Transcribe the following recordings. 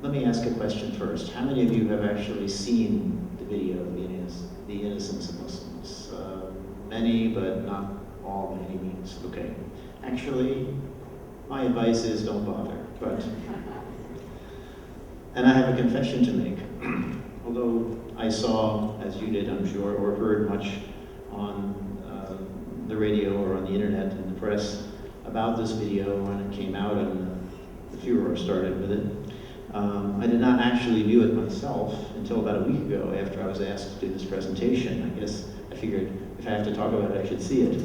let me ask a question first. How many of you have actually seen the video of The Innocence of Muslims? Many, but not all by any means. Okay. Actually, my advice is don't bother. And I have a confession to make. Although I saw, as you did, I'm sure, or heard much on the radio or on the internet and the press about this video when it came out and the furor started with it. I did not actually view it myself until about a week ago after I was asked to do this presentation. I guess I figured if I have to talk about it, I should see it.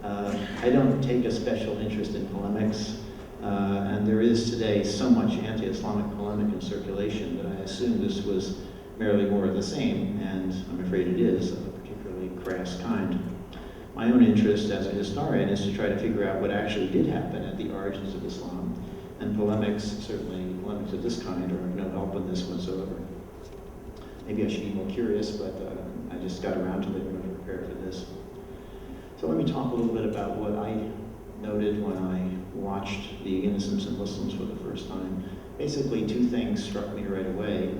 I don't take a special interest in polemics, and there is today so much anti-Islamic polemic in circulation that I assume this was merely more of the same, and I'm afraid it is, of a particularly crass kind. My own interest as a historian is to try to figure out what actually did happen at the origins of Islam, and polemics, certainly polemics of this kind, are of no help in this whatsoever. Maybe I should be more curious, but I just got around to it when I prepared for this. So let me talk a little bit about what I noted when I watched The Innocence of Muslims for the first time. Basically, two things struck me right away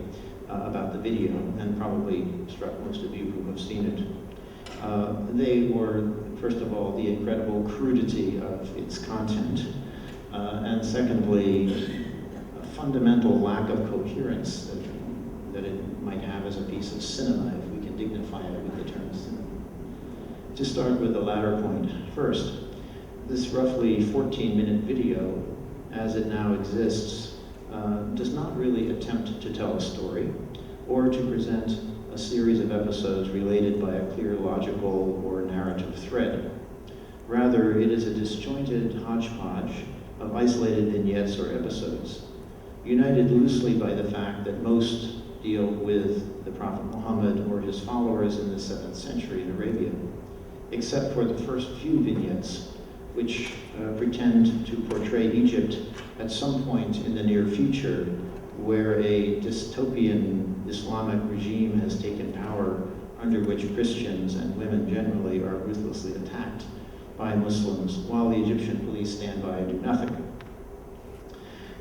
about the video, and probably struck most of you who have seen it. They were, first of all, the incredible crudity of its content, and secondly, a fundamental lack of coherence that it might have as a piece of cinema, if we can dignify it with the term cinema. To start with the latter point first, this roughly 14-minute video, as it now exists, does not really attempt to tell a story or to present a series of episodes related by a clear logical or narrative thread. Rather, it is a disjointed hodgepodge of isolated vignettes or episodes, united loosely by the fact that most deal with the Prophet Muhammad or his followers in the 7th century in Arabia, except for the first few vignettes, which pretend to portray Egypt at some point in the near future where a dystopian Islamic regime has taken power under which Christians and women generally are ruthlessly attacked by Muslims while the Egyptian police stand by and do nothing.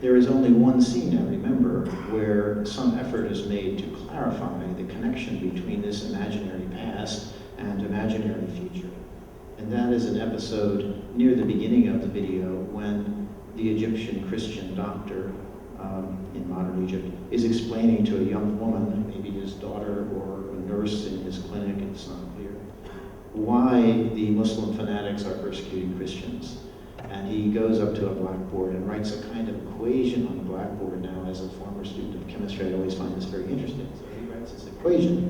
There is only one scene, I remember, where some effort is made to clarify the connection between this imaginary past and imaginary future. And that is an episode near the beginning of the video when the Egyptian Christian doctor in modern Egypt is explaining to a young woman, maybe his daughter or a nurse in his clinic, it's not clear, why the Muslim fanatics are persecuting Christians. And he goes up to a blackboard and writes a kind of equation on the blackboard. Now, as a former student of chemistry, I always find this very interesting. So he writes this equation,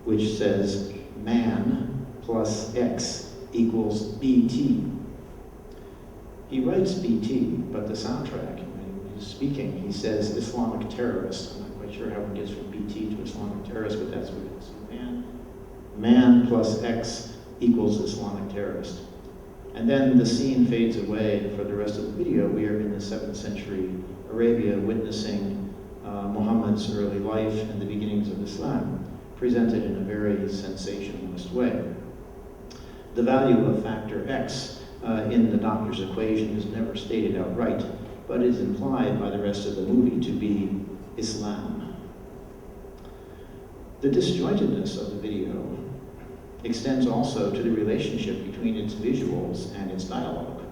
which says man plus X equals BT. He writes BT, but the soundtrack, when he's speaking, he says Islamic terrorist. I'm not quite sure how it gets from BT to Islamic terrorist, but that's what it is. Man plus X equals Islamic terrorist. And then the scene fades away. For the rest of the video, we are in the 7th century Arabia witnessing Muhammad's early life and the beginnings of Islam, presented in a very sensationalist way. The value of factor X in the doctor's equation is never stated outright, but is implied by the rest of the movie to be Islam. The disjointedness of the video extends also to the relationship between its visuals and its dialogue.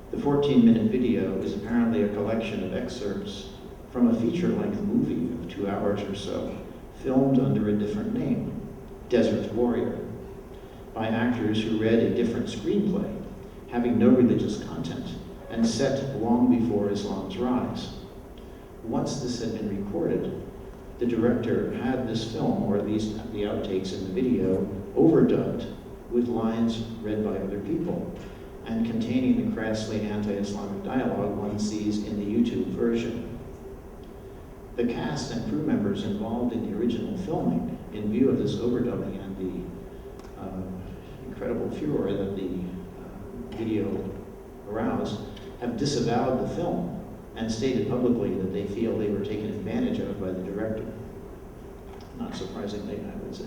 The 14-minute video is apparently a collection of excerpts from a feature-length movie of 2 hours or so, filmed under a different name, Desert Warrior, by actors who read a different screenplay, having no religious content, and set long before Islam's rise. Once this had been recorded, the director had this film, or at least the outtakes in the video, overdubbed with lines read by other people, and containing the crassly anti-Islamic dialogue one sees in the YouTube version. The cast and crew members involved in the original filming, in view of this overdubbing and the incredible furor that the video aroused, have disavowed the film and stated publicly that they feel they were taken advantage of by the director. Not surprisingly, I would say.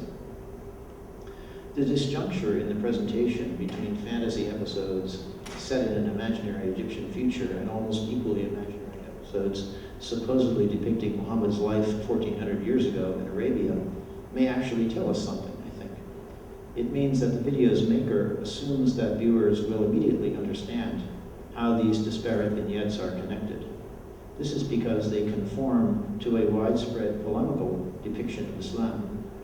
The disjuncture in the presentation between fantasy episodes set in an imaginary Egyptian future and almost equally imaginary episodes supposedly depicting Muhammad's life 1400 years ago in Arabia, may actually tell us something, I think. It means that the video's maker assumes that viewers will immediately understand how these disparate vignettes are connected. This is because they conform to a widespread polemical depiction of Islam,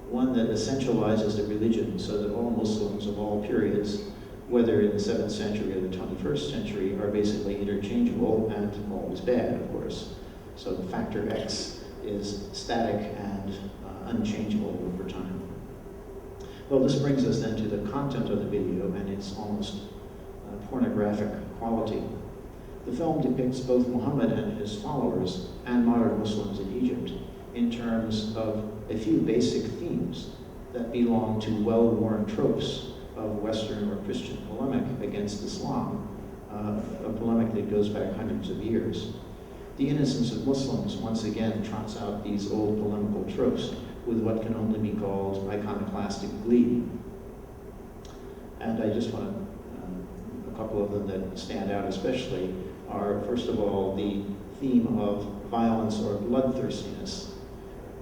one that essentializes the religion so that all Muslims of all periods, whether in the 7th century or the 21st century, are basically interchangeable and always bad, of course. So the factor X is static and unchangeable over time. Well, this brings us then to the content of the video and its almost pornographic quality. The film depicts both Muhammad and his followers and modern Muslims in Egypt in terms of a few basic themes that belong to well-worn tropes of Western or Christian polemic against Islam, a polemic that goes back hundreds of years. The Innocence of Muslims once again trots out these old polemical tropes with what can only be called iconoclastic glee. And I just want to, a couple of them that stand out especially are, first of all, the theme of violence or bloodthirstiness.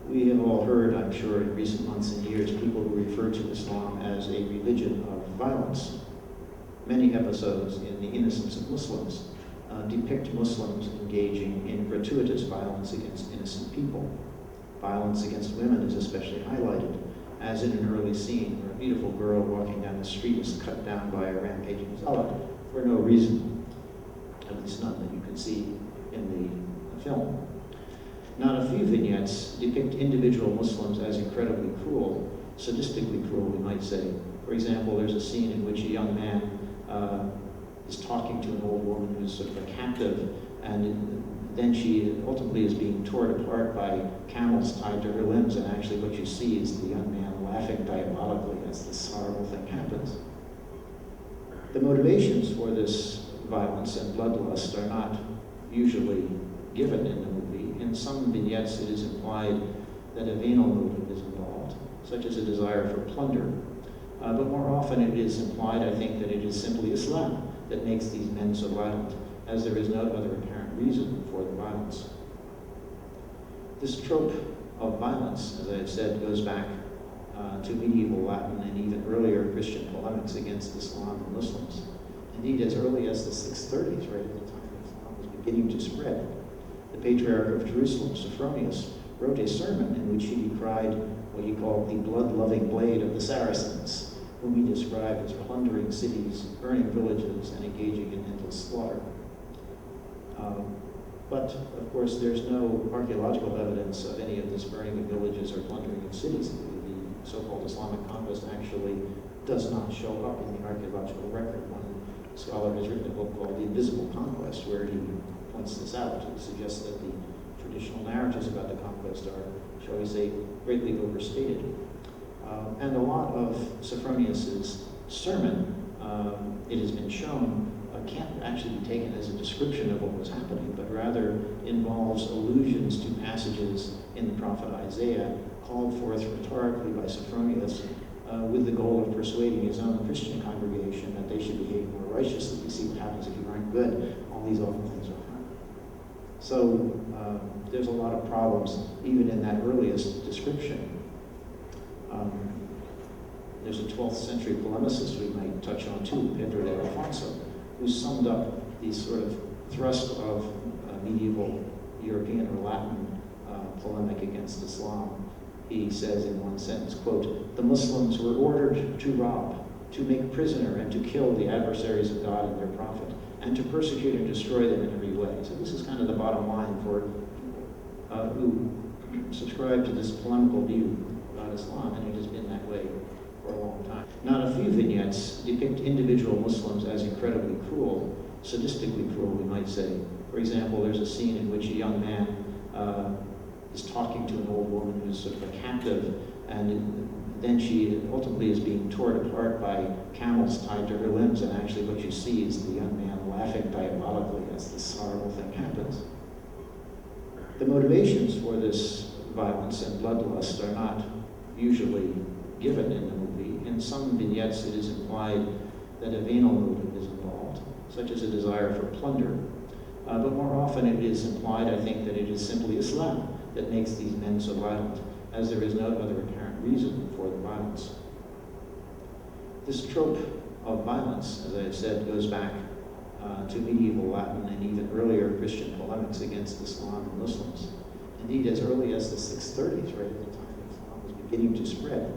We have all heard, I'm sure, in recent months and years, people who refer to Islam as a religion of violence. Many episodes in The Innocence of Muslims depict Muslims engaging in gratuitous violence against innocent people. Violence against women is especially highlighted, as in an early scene where a beautiful girl walking down the street is cut down by a rampaging zealot for no reason, at least none that you can see in the film. Not a few vignettes depict individual Muslims as incredibly cruel, sadistically cruel, we might say. For example, there's a scene in which a young man is talking to an old woman who's sort of a captive, and then she ultimately is being torn apart by camels tied to her limbs, and actually what you see is the young man laughing diabolically as this horrible thing happens. The motivations for this violence and bloodlust are not usually given in the movie. In some vignettes, it is implied that a venal motive is involved, such as a desire for plunder. But more often it is implied, I think, that it is simply Islam that makes these men so violent, as there is no other apparent reason for the violence. This trope of violence, as I have said, goes back to medieval Latin and even earlier Christian polemics against Islam and Muslims. Indeed, as early as the 630s, right at the time Islam was beginning to spread, the Patriarch of Jerusalem, Sophronius, wrote a sermon in which he decried what he called the blood-loving blade of the Saracens, whom he described as plundering cities, burning villages, and engaging in endless slaughter. But, of course, there's no archaeological evidence of any of this burning of villages or plundering of cities. The so-called Islamic conquest actually does not show up in the archaeological record. One scholar has written a book called The Invisible Conquest, where he points this out. He suggests that the traditional narratives about the conquest are, shall we say, greatly overstated. And a lot of Sophronius's sermon, it has been shown, can't actually be taken as a description of what was happening, but rather involves allusions to passages in the prophet Isaiah called forth rhetorically by Sophronius with the goal of persuading his own Christian congregation that they should behave more righteously. You see what happens if you aren't good, all these awful things will happen. So there's a lot of problems even in that earliest description. There's a 12th century polemicist we might touch on too, Pedro de Alfonso, who summed up the sort of thrust of medieval European or Latin polemic against Islam. He says in one sentence, quote, "The Muslims were ordered to rob, to make prisoner, and to kill the adversaries of God and their prophet, and to persecute and destroy them in every way." So this is kind of the bottom line for people who subscribe to this polemical view about Islam, and it has been that way for a long time. Not a few vignettes depict individual Muslims as incredibly cruel, sadistically cruel, we might say. For example, there's a scene in which a young man is talking to an old woman who's sort of a captive, and then she ultimately is being torn apart by camels tied to her limbs, and actually what you see is the young man laughing diabolically as this horrible thing happens. The motivations for this violence and bloodlust are not usually given in the movie. In some vignettes, it is implied that a venal motive is involved, such as a desire for plunder. But more often it is implied, I think, that it is simply Islam that makes these men so violent, as there is no other apparent reason for the violence. This trope of violence, as I have said, goes back to medieval Latin and even earlier Christian polemics against Islam and Muslims. Indeed, as early as the 630s, right at the time Islam was beginning to spread,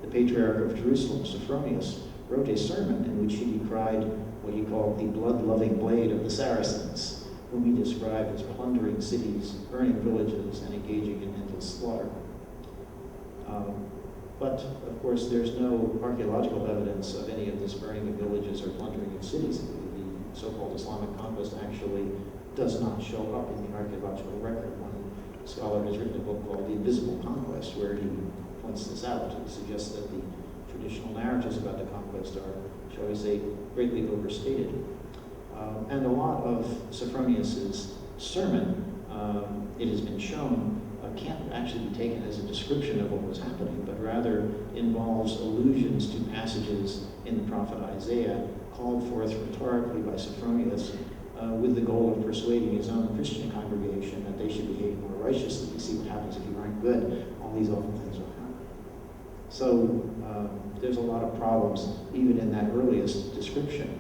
the Patriarch of Jerusalem, Sophronius, wrote a sermon in which he decried what he called the blood-loving blade of the Saracens, whom he described as plundering cities, burning villages, and engaging in endless slaughter. But, of course, there's no archaeological evidence of any of this burning of villages or plundering of cities. The so-called Islamic conquest actually does not show up in the archaeological record. One scholar has written a book called The Invisible Conquest, where he points this out. He suggests that the traditional narratives about the conquest are, shall we say, greatly overstated. And a lot of Sophronius's sermon, it has been shown, can't actually be taken as a description of what was happening, but rather involves allusions to passages in the prophet Isaiah called forth rhetorically by Sophronius with the goal of persuading his own Christian congregation that they should behave more righteously. You see what happens if you aren't good, all these awful things will happen. So there's a lot of problems even in that earliest description.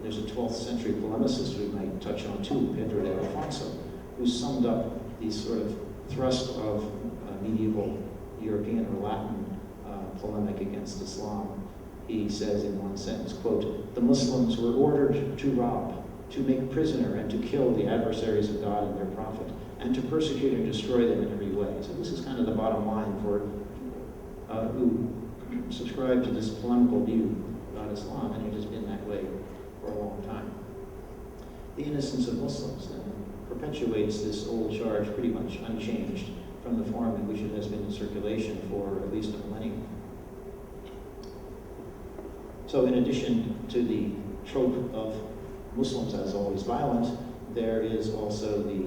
There's a 12th century polemicist we might touch on too, Pedro de Alfonso, who summed up the sort of thrust of medieval European or Latin polemic against Islam. He says in one sentence, quote, "The Muslims were ordered to rob, to make prisoner, and to kill the adversaries of God and their prophet, and to persecute and destroy them in every way." So this is kind of the bottom line for who subscribe to this polemical view about Islam, and it has been that way for a long time. The innocence of Muslims then perpetuates this old charge pretty much unchanged from the form in which it has been in circulation for at least a millennium. So in addition to the trope of Muslims as always violent, there is also the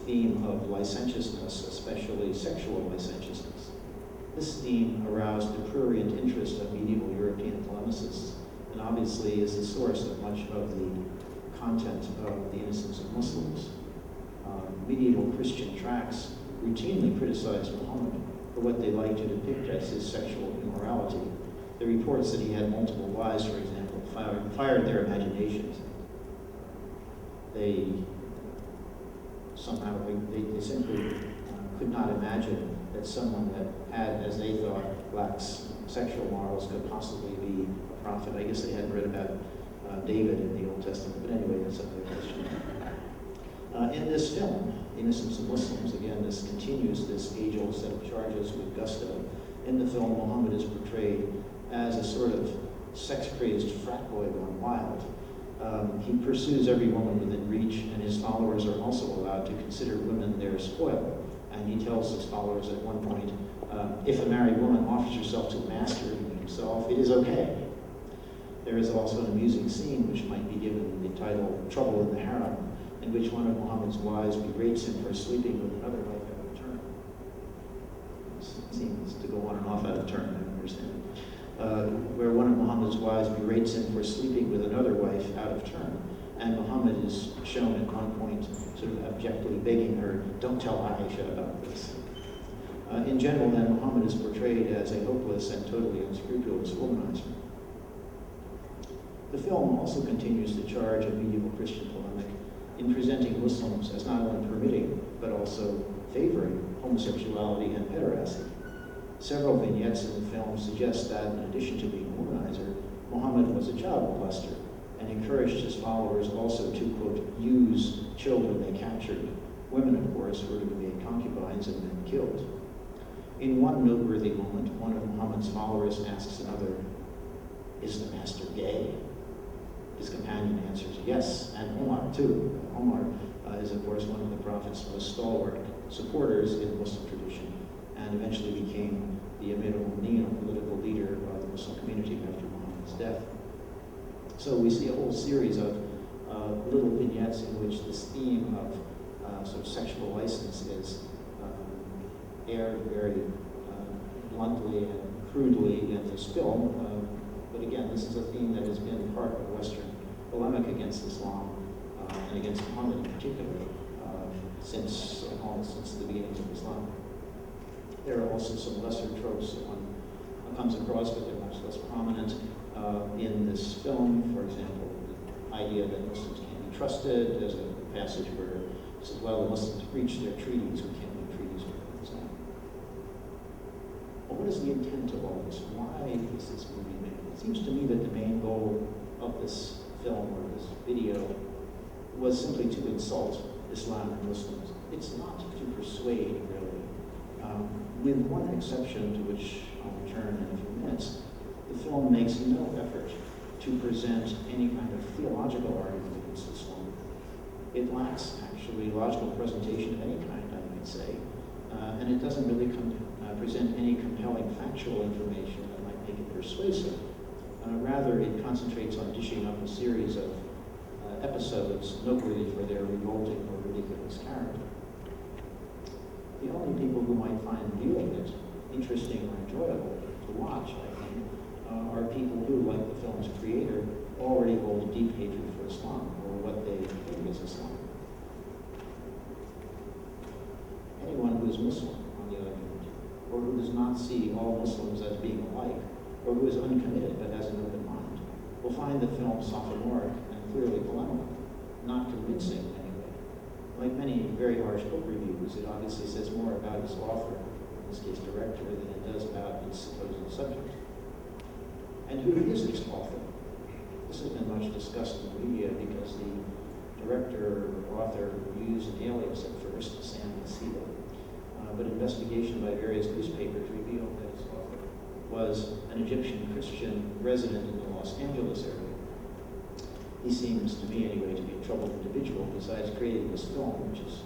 theme of licentiousness, especially sexual licentiousness. This theme aroused the prurient interest of medieval European polemicists, and obviously is the source of much of the content of The Innocence of Muslims. Medieval Christian tracts routinely criticized Muhammad for what they like to depict as his sexual immorality. The reports that he had multiple wives, for example, fired their imaginations. They somehow, they simply could not imagine that someone that had, as they thought, lax sexual morals could possibly be a prophet. I guess they hadn't read about David in the Old Testament, but anyway, that's another question. In this film, Innocence of Muslims, again, this continues this age-old set of charges with gusto. In the film, Muhammad is portrayed as a sort of sex-crazed frat boy gone wild. He pursues every woman within reach, and his followers are also allowed to consider women their spoil. And he tells his followers at one point, if a married woman offers herself to a master himself, it is okay. There is also an amusing scene which might be given the title Trouble in the Harem, in which one of Muhammad's wives berates him for sleeping with another wife out of turn. It seems to go on and off out of turn, I understand. Where one of Muhammad's wives berates him for sleeping with another wife out of turn. And Muhammad is shown at one point sort of abjectly begging her, don't tell Aisha about this. In general, then, Muhammad is portrayed as a hopeless and totally unscrupulous womanizer. The film also continues the charge of medieval Christian polemic in presenting Muslims as not only permitting, but also favoring homosexuality and pederasty. Several vignettes in the film suggest that, in addition to being a womanizer, Muhammad was a child molester and encouraged his followers also to, quote, use children they captured. Women, of course, were to be made concubines and then killed. In one noteworthy moment, one of Muhammad's followers asks another, is the master gay? His companion answers, yes, and Omar too. Omar is, of course, one of the Prophet's most stalwart supporters in the Muslim tradition, and eventually became the Amir al-Mu'mineen, political leader of the Muslim community after Muhammad's death. So we see a whole series of little vignettes in which this theme of sort of sexual license is aired very bluntly and crudely in this film. But again, this is a theme that has been part of Western polemic against Islam and against Muhammad in particular since the beginnings of Islam. There are also some lesser tropes that one comes across, but they're much less prominent in this film. For example, the idea that Muslims can't be trusted. There's a passage where it says, well, the Muslims breach their treaties, we can't make treaties with them. So, well, what is the intent of all this? Why is this movie made? It seems to me that the main goal of this film or this video was simply to insult Islam and Muslims. It's not to persuade, really. With one exception to which I'll return in a few minutes, the film makes no effort to present any kind of theological argument against Islam. It lacks, actually, logical presentation of any kind, I might say, and it doesn't really present any compelling factual information that might make it persuasive. Rather, it concentrates on dishing up a series of episodes noteworthy for their revolting or ridiculous character. The only people who might find viewing it interesting or enjoyable to watch, I think, are people who, like the film's creator, already hold a deep hatred for Islam, or what they think is Islam. Anyone who is Muslim, on the other hand, or who does not see all Muslims as being alike, or who is uncommitted but has an open mind, will find the film sophomoric and clearly polemical, not convincing anyway. Like many very harsh book reviews, it obviously says more about its author, in this case director, than it does about its supposed subject. And who is its author? This has been much discussed in the media because the director or author used an alias at first, Sam Nacida, but investigation by various newspapers revealed that its author was an Egyptian Christian resident in the Los Angeles area. He seems to me, anyway, to be a troubled individual, besides creating this film, which is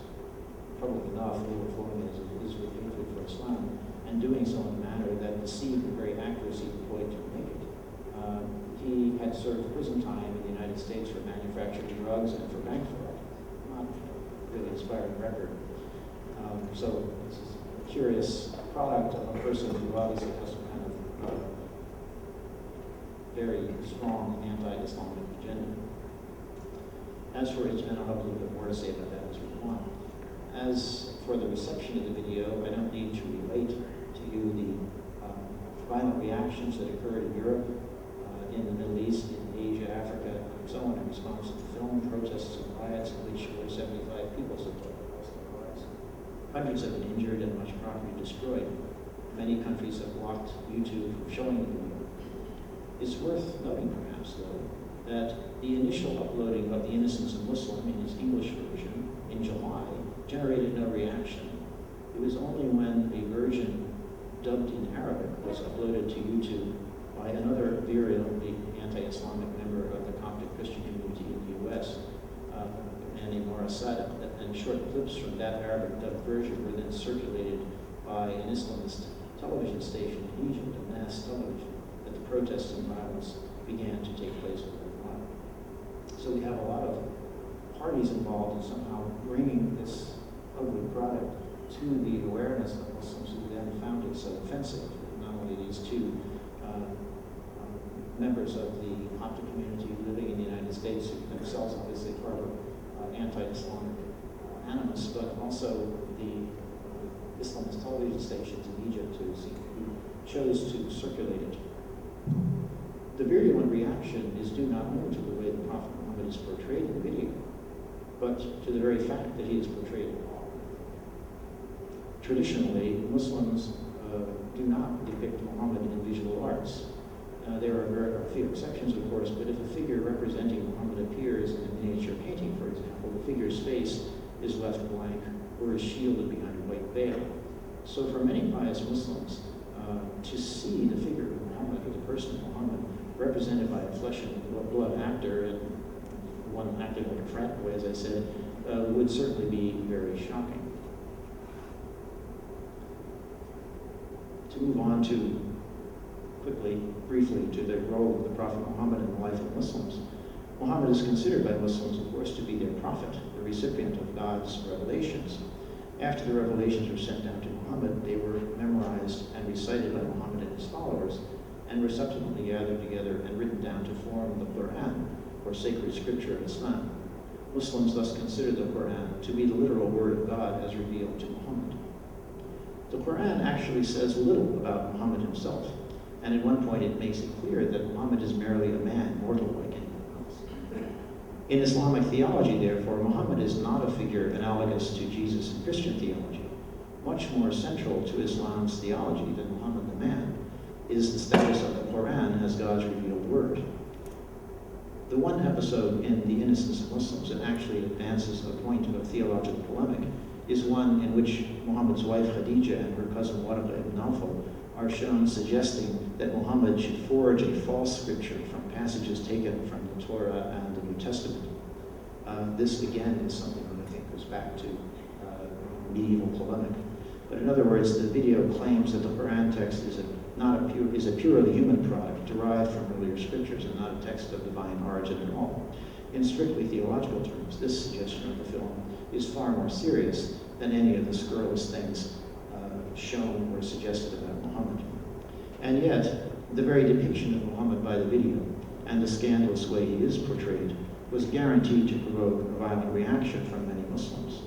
troubled enough, overflowing as it is with hatred for Islam, and doing so in a manner that deceived the very actors he employed to make it. He had served prison time in the United States for manufacturing drugs and for bank fraud. Not a really inspiring record. So this is a curious product of a person who obviously has some kind of very strong anti-Islamic agenda. As for it, and I'll have a little bit more to say about that as we go on. As for the reception of the video, I don't need to relate to you the violent reactions that occurred in Europe, in the Middle East, in Asia, Africa, and so on in response to the film, protests and riots in which over 75 people have lost their lives. Hundreds have been injured and much property destroyed. Many countries have blocked YouTube from showing the video. It's worth noting, perhaps, though, that the initial uploading of The Innocence of Muslim in its English version in July generated no reaction. It was only when a version dubbed in Arabic was uploaded to YouTube by another virulently anti-Islamic member of the Coptic Christian community in the U.S., a man named Maura Sadak, and short clips from that Arabic dubbed version were then circulated by an Islamist television station in Egypt, a mass television, that the protests and violence began to take place worldwide. So we have a lot of parties involved in somehow bringing this ugly product to the awareness of Muslims who then found it so offensive. Not only these two members of the Coptic community living in the United States who themselves obviously harbor anti-Islamic animus, but also the Islamist television stations in Egypt who chose to circulate it. The virulent reaction is due not only to the way the Prophet Muhammad is portrayed in the video, but to the very fact that he is portrayed. Traditionally, Muslims do not depict Muhammad in visual arts. There are a few exceptions, of course, but if a figure representing Muhammad appears in a miniature painting, for example, the figure's face is left blank or is shielded behind a white veil. So for many pious Muslims, to see the figure of Muhammad, or the person of Muhammad, represented by a flesh and blood actor, and one acting like a frat boy, as I said, would certainly be very shocking. To move on to briefly, to the role of the Prophet Muhammad in the life of Muslims. Muhammad is considered by Muslims, of course, to be their prophet, the recipient of God's revelations. After the revelations were sent down to Muhammad, they were memorized and recited by Muhammad and his followers, and were subsequently gathered together and written down to form the Quran, or sacred scripture in Islam. Muslims thus consider the Quran to be the literal word of God as revealed to Muhammad. The Quran actually says little about Muhammad himself, and at one point it makes it clear that Muhammad is merely a man, mortal like anyone else. In Islamic theology, therefore, Muhammad is not a figure analogous to Jesus in Christian theology. Much more central to Islam's theology than Muhammad the man is the status of the Quran as God's revealed word. The one episode in The Innocence of Muslims that actually advances a point of theological polemic is one in which Muhammad's wife Khadija and her cousin Warqa ibn Nawfal are shown suggesting that Muhammad should forge a false scripture from passages taken from the Torah and the New Testament. This again is something that I think goes back to medieval polemic. But in other words, the video claims that the Quran text is a purely human product derived from earlier scriptures and not a text of divine origin at all. In strictly theological terms, this suggestion of the film is far more serious than any of the scurrilous things shown or suggested about Muhammad. And yet, the very depiction of Muhammad by the video and the scandalous way he is portrayed was guaranteed to provoke a violent reaction from many Muslims.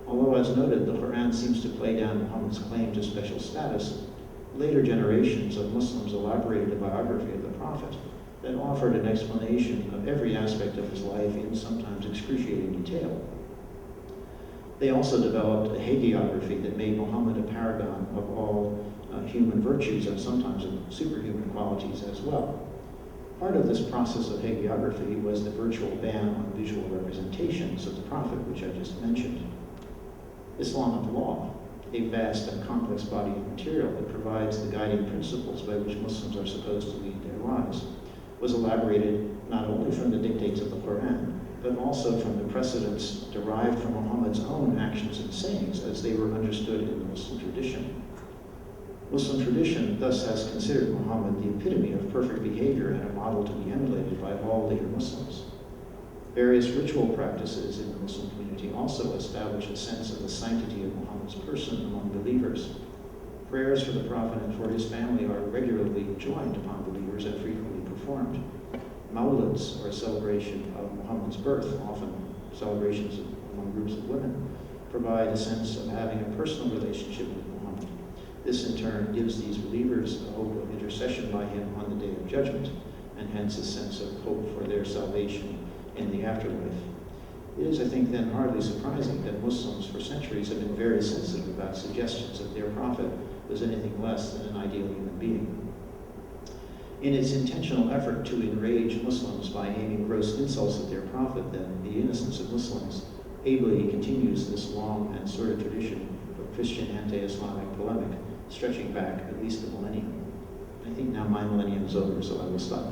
Although, as noted, the Quran seems to play down Muhammad's claim to special status, later generations of Muslims elaborated a biography of the Prophet that offered an explanation of every aspect of his life in sometimes excruciating detail. They also developed a hagiography that made Muhammad a paragon of all human virtues and sometimes of superhuman qualities as well. Part of this process of hagiography was the virtual ban on visual representations of the Prophet, which I just mentioned. Islamic law, a vast and complex body of material that provides the guiding principles by which Muslims are supposed to lead their lives, was elaborated not only from the dictates of the Quran, but also from the precedents derived from Muhammad's own actions and sayings as they were understood in the Muslim tradition. Muslim tradition thus has considered Muhammad the epitome of perfect behavior and a model to be emulated by all later Muslims. Various ritual practices in the Muslim community also establish a sense of the sanctity of Muhammad's person among believers. Prayers for the Prophet and for his family are regularly joined upon believers and frequently performed. Mawlids, or a celebration of Muhammad's birth, often celebrations among groups of women, provide a sense of having a personal relationship with Muhammad. This in turn gives these believers a hope of intercession by him on the day of judgment, and hence a sense of hope for their salvation in the afterlife. It is, I think, then hardly surprising that Muslims for centuries have been very sensitive about suggestions that their prophet was anything less than an ideal human being. In its intentional effort to enrage Muslims by aiming gross insults at their prophet, then, The Innocence of Muslims ably continues this long and sordid tradition of Christian anti-Islamic polemic, stretching back at least a millennium. I think now my millennium is over, so I will stop.